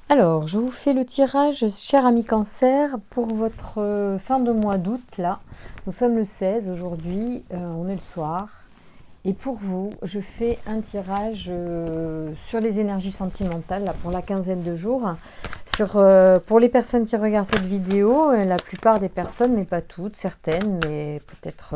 Alors, je vous fais le tirage, cher ami Cancer, pour votre fin de mois d'août, là. Nous sommes le 16 aujourd'hui, on est le soir. Et pour vous, je fais un tirage sur les énergies sentimentales, là, pour la quinzaine de jours. Pour les personnes qui regardent cette vidéo, la plupart des personnes, mais pas toutes, certaines, mais peut-être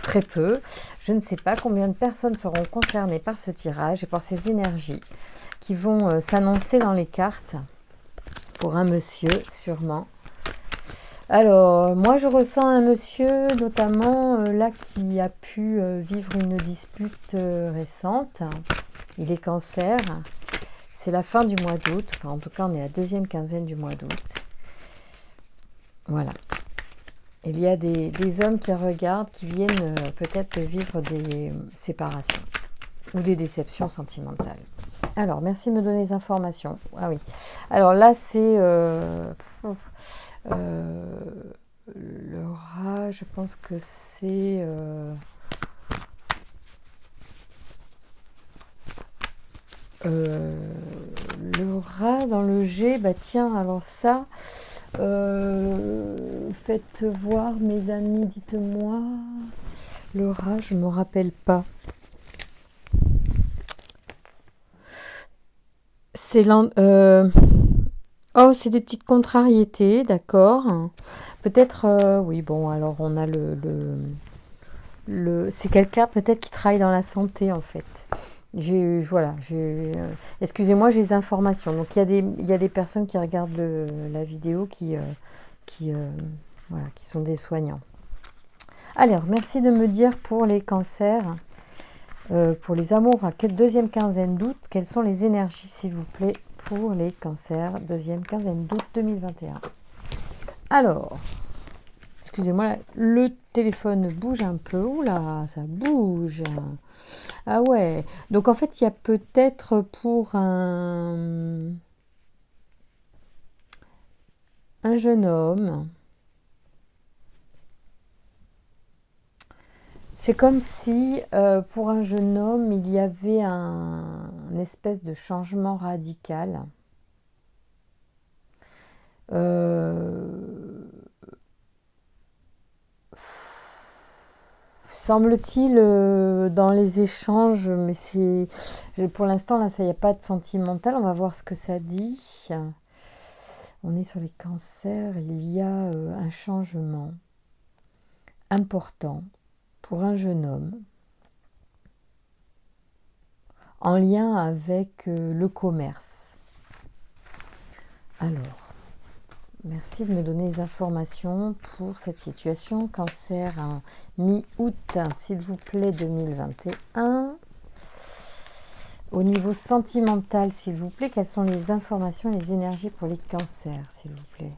très peu. Je ne sais pas combien de personnes seront concernées par ce tirage et par ces énergies qui vont s'annoncer dans les cartes pour un monsieur, sûrement. Alors, moi, je ressens un monsieur, notamment là, qui a pu vivre une dispute récente. Il est Cancer. C'est la fin du mois d'août. Enfin, en tout cas, on est à la deuxième quinzaine du mois d'août. Voilà. Il y a des hommes qui regardent, qui viennent peut-être vivre des séparations ou des déceptions sentimentales. Alors, merci de me donner les informations. Ah oui. Alors là, c'est le rat, je pense que c'est le rat dans le G. Bah tiens, alors ça, faites voir mes amis, dites-moi. Le rat, je me rappelle pas. C'est oh, c'est des petites contrariétés, d'accord. Peut-être, oui, bon, alors on a c'est quelqu'un peut-être qui travaille dans la santé, en fait. Voilà, excusez-moi, j'ai les informations. Donc, il y a des personnes qui regardent la vidéo qui, voilà, qui sont des soignants. Alors, merci de me dire pour les cancers, pour les amours, à quelle deuxième quinzaine d'août, quelles sont les énergies, s'il vous plaît, pour les cancers, deuxième quinzaine d'août 2021. Alors, excusez-moi, le téléphone bouge un peu. Oula, ça bouge. Ah ouais. Donc en fait, il y a peut-être pour un jeune homme. C'est comme si pour un jeune homme, il y avait une espèce de changement radical. Semble-t-il dans les échanges, mais pour l'instant là, ça y a pas de sentimental. On va voir ce que ça dit. On est sur les cancers. Il y a un changement important pour un jeune homme en lien avec le commerce. Alors, merci de me donner les informations pour cette situation. Cancer, mi-août, s'il vous plaît, 2021. Au niveau sentimental, s'il vous plaît, quelles sont les informations et les énergies pour les cancers, s'il vous plaît?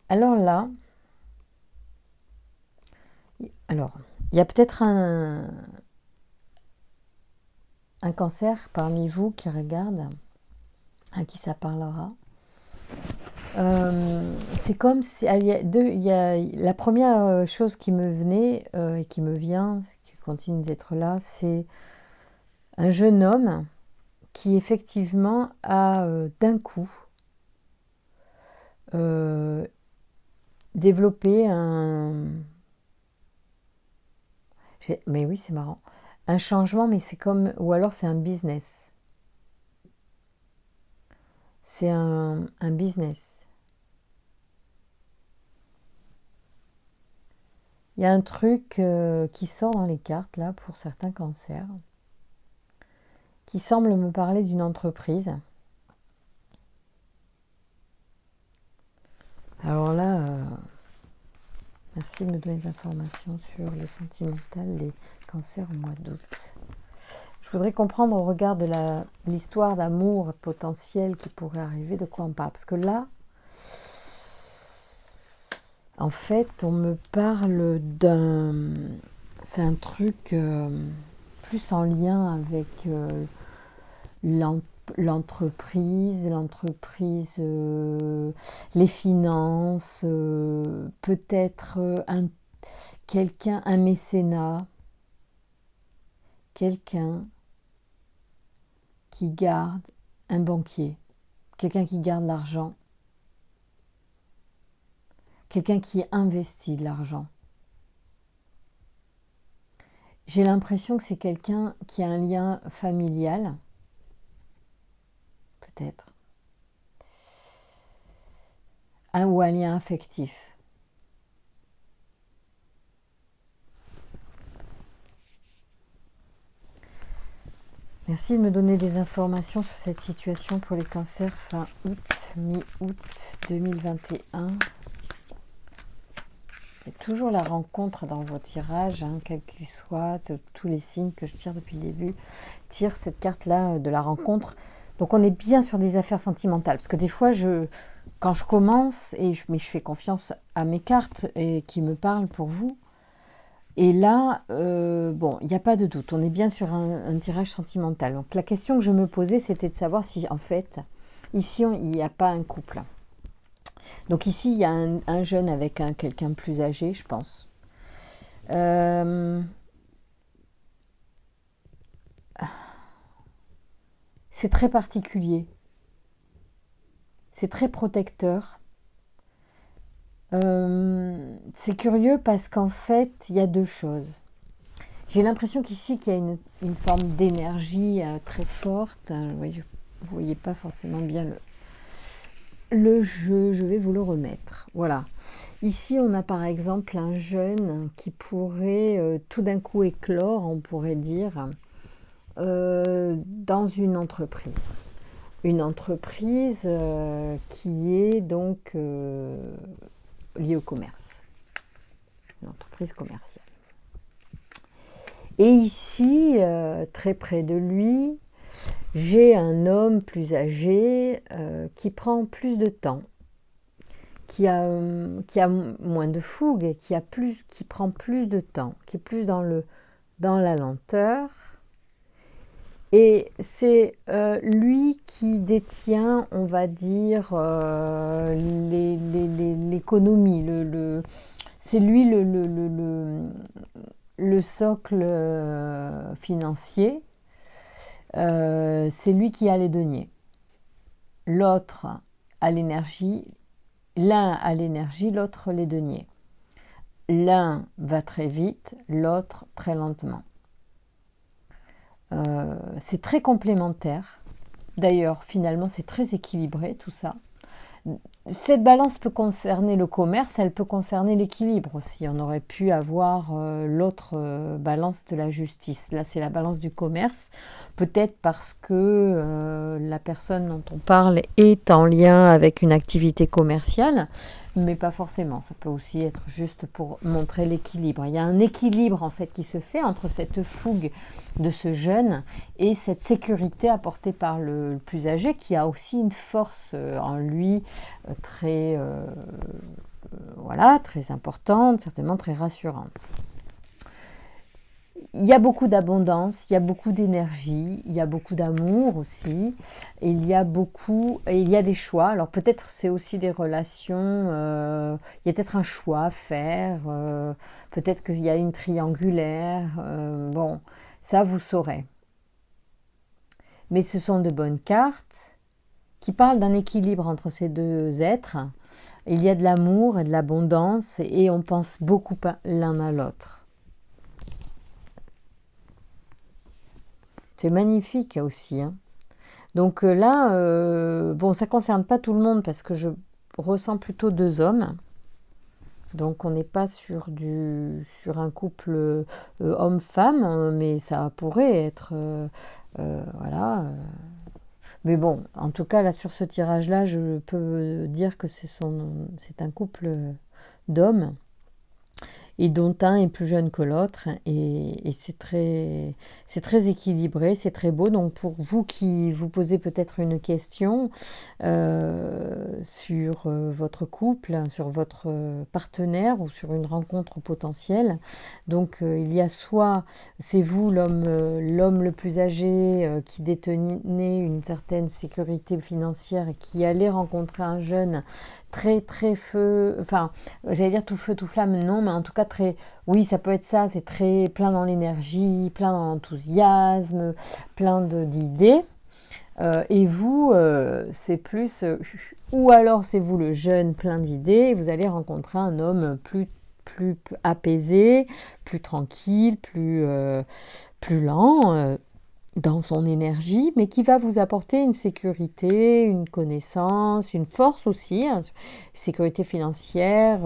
Alors là, il y a peut-être un cancer parmi vous qui regarde, à qui ça parlera. C'est comme si il y a la première chose qui me venait et qui me vient, qui continue d'être là, c'est un jeune homme qui effectivement a d'un coup développé mais oui, c'est marrant, un changement, mais c'est comme, ou alors c'est un business. C'est un business. Il y a un truc qui sort dans les cartes, là, pour certains cancers, qui semble me parler d'une entreprise. Alors là, merci de me donner des informations sur le sentimental des cancers au mois d'août. Je voudrais comprendre au regard de l'histoire d'amour potentiel qui pourrait arriver, de quoi on parle. Parce que là, en fait, on me parle c'est un truc plus en lien avec l'entreprise, les finances, peut-être un mécénat, quelqu'un qui garde, un banquier, quelqu'un qui garde l'argent, quelqu'un qui investit de l'argent. J'ai l'impression que c'est quelqu'un qui a un lien familial, peut-être, ou un lien affectif. Merci de me donner des informations sur cette situation pour les cancers fin août, mi-août 2021. Il y a toujours la rencontre dans vos tirages, quel qu'il soit, tous les signes que je tire depuis le début, tirent cette carte-là de la rencontre. Donc on est bien sur des affaires sentimentales, parce que des fois, quand je commence, mais je fais confiance à mes cartes et qui me parlent pour vous, et là, bon, il n'y a pas de doute, on est bien sur un tirage sentimental. Donc la question que je me posais, c'était de savoir si, en fait, ici, il n'y a pas un couple. Donc ici, il y a un jeune avec quelqu'un plus âgé, je pense. C'est très particulier. C'est très protecteur. C'est curieux parce qu'en fait, il y a deux choses. J'ai l'impression qu'ici, qu'il y a une forme d'énergie très forte. Vous ne voyez pas forcément bien le jeu, je vais vous le remettre. Voilà. Ici, on a par exemple un jeune qui pourrait tout d'un coup éclore, on pourrait dire, dans une entreprise. Une entreprise qui est donc liée au commerce. Une entreprise commerciale. Et ici, très près de lui, j'ai un homme plus âgé qui prend plus de temps, qui a moins de fougue et qui prend plus de temps, qui est plus dans la lenteur. Et c'est lui qui détient, on va dire, l'économie. C'est lui le socle financier. C'est lui qui a les deniers. L'autre a l'énergie. L'un a l'énergie, l'autre les deniers. L'un va très vite, l'autre très lentement. C'est très complémentaire. D'ailleurs, finalement, c'est très équilibré tout ça. Cette balance peut concerner le commerce, elle peut concerner l'équilibre aussi. On aurait pu avoir l'autre balance de la justice. Là, c'est la balance du commerce. Peut-être parce que la personne dont on parle est en lien avec une activité commerciale, mais pas forcément. Ça peut aussi être juste pour montrer l'équilibre. Il y a un équilibre en fait qui se fait entre cette fougue de ce jeune et cette sécurité apportée par le plus âgé qui a aussi une force en lui très importante, certainement très rassurante. Il y a beaucoup d'abondance, il y a beaucoup d'énergie, il y a beaucoup d'amour aussi, et il y a des choix. Alors peut-être c'est aussi des relations, il y a peut-être un choix à faire, peut-être qu'il y a une triangulaire, bon, ça vous saurez. Mais ce sont de bonnes cartes qui parlent d'un équilibre entre ces deux êtres. Il y a de l'amour et de l'abondance et on pense beaucoup l'un à l'autre. C'est magnifique aussi. Donc là, bon, ça ne concerne pas tout le monde parce que je ressens plutôt deux hommes. Donc on n'est pas sur un couple homme-femme, mais ça pourrait être... voilà. Mais bon, en tout cas, là, sur ce tirage-là, je peux dire que c'est un couple d'hommes. et dont un est plus jeune que l'autre. Et c'est très équilibré, c'est très beau. Donc pour vous qui vous posez peut-être une question sur votre couple, sur votre partenaire ou sur une rencontre potentielle, donc il y a soit c'est vous l'homme le plus âgé qui détenait une certaine sécurité financière et qui allait rencontrer un jeune très très enfin j'allais dire tout feu tout flamme, non, mais en tout cas très, oui, ça peut être ça, c'est très plein dans l'énergie, plein dans l'enthousiasme, plein d'idées. Et vous, c'est plus, ou alors c'est vous le jeune plein d'idées, et vous allez rencontrer un homme plus apaisé, plus tranquille, plus lent dans son énergie, mais qui va vous apporter une sécurité, une connaissance, une force aussi, hein, sécurité financière,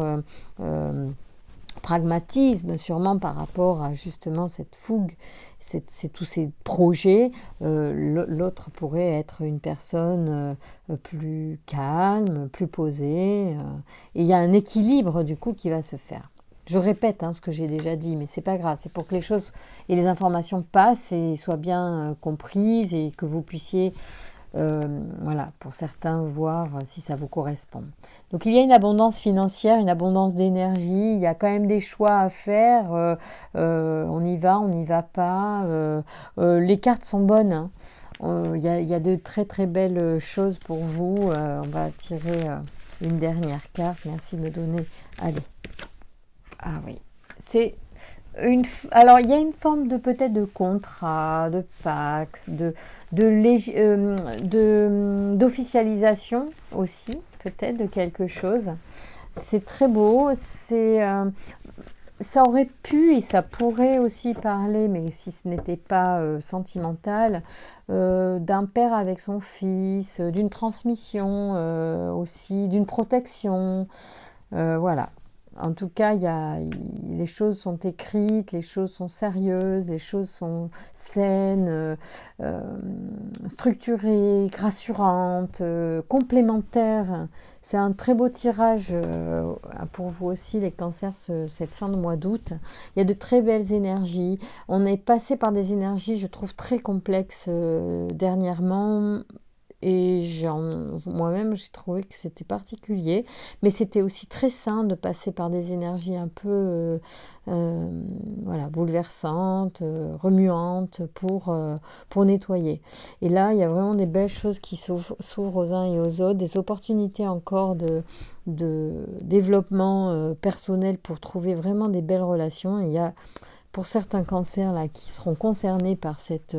pragmatisme sûrement par rapport à justement cette fougue, c'est tous ces projets. L'autre pourrait être une personne plus calme, plus posée, et il y a un équilibre du coup qui va se faire. Je répète ce que j'ai déjà dit, mais c'est pas grave, c'est pour que les choses et les informations passent et soient bien comprises et que vous puissiez voilà, pour certains, voir si ça vous correspond. Donc il y a une abondance financière, une abondance d'énergie, il y a quand même des choix à faire, on y va, on n'y va pas, les cartes sont bonnes, hein. Il y a de très très belles choses pour vous, on va tirer une dernière carte, merci de me donner, allez, ah oui, c'est alors, il y a une forme de peut-être de contrat, de pax, d'officialisation aussi, peut-être, de quelque chose. C'est très beau, ça aurait pu et ça pourrait aussi parler, mais si ce n'était pas sentimental, d'un père avec son fils, d'une transmission aussi, d'une protection, voilà. En tout cas, les choses sont écrites, les choses sont sérieuses, les choses sont saines, structurées, rassurantes, complémentaires. C'est un très beau tirage pour vous aussi, les cancers, cette fin de mois d'août. Il y a de très belles énergies. On est passé par des énergies, je trouve, très complexes dernièrement. Et moi-même, j'ai trouvé que c'était particulier. Mais c'était aussi très sain de passer par des énergies un peu voilà, bouleversantes, remuantes pour nettoyer. Et là, il y a vraiment des belles choses qui s'ouvrent aux uns et aux autres, des opportunités encore de développement personnel pour trouver vraiment des belles relations. Et il y a pour certains cancers là, qui seront concernés par cette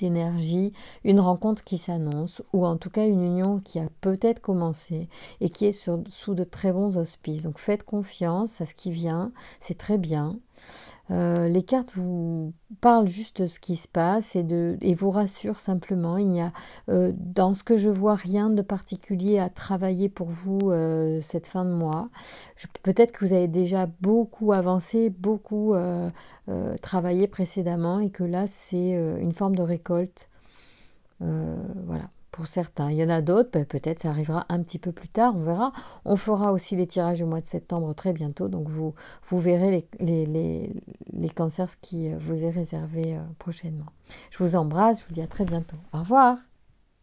énergie, une rencontre qui s'annonce, ou en tout cas une union qui a peut-être commencé et qui est sous de très bons auspices. Donc faites confiance à ce qui vient, c'est très bien. Les cartes vous parlent juste de ce qui se passe et vous rassurent simplement. Il n'y a dans ce que je vois rien de particulier à travailler pour vous cette fin de mois. Peut-être que vous avez déjà beaucoup avancé, beaucoup travaillé précédemment et que là c'est une forme de récolte. Voilà. Pour certains. Il y en a d'autres, peut-être ça arrivera un petit peu plus tard, on verra. On fera aussi les tirages au mois de septembre très bientôt, donc vous verrez les cancers, ce qui vous est réservé prochainement. Je vous embrasse, je vous dis à très bientôt. Au revoir.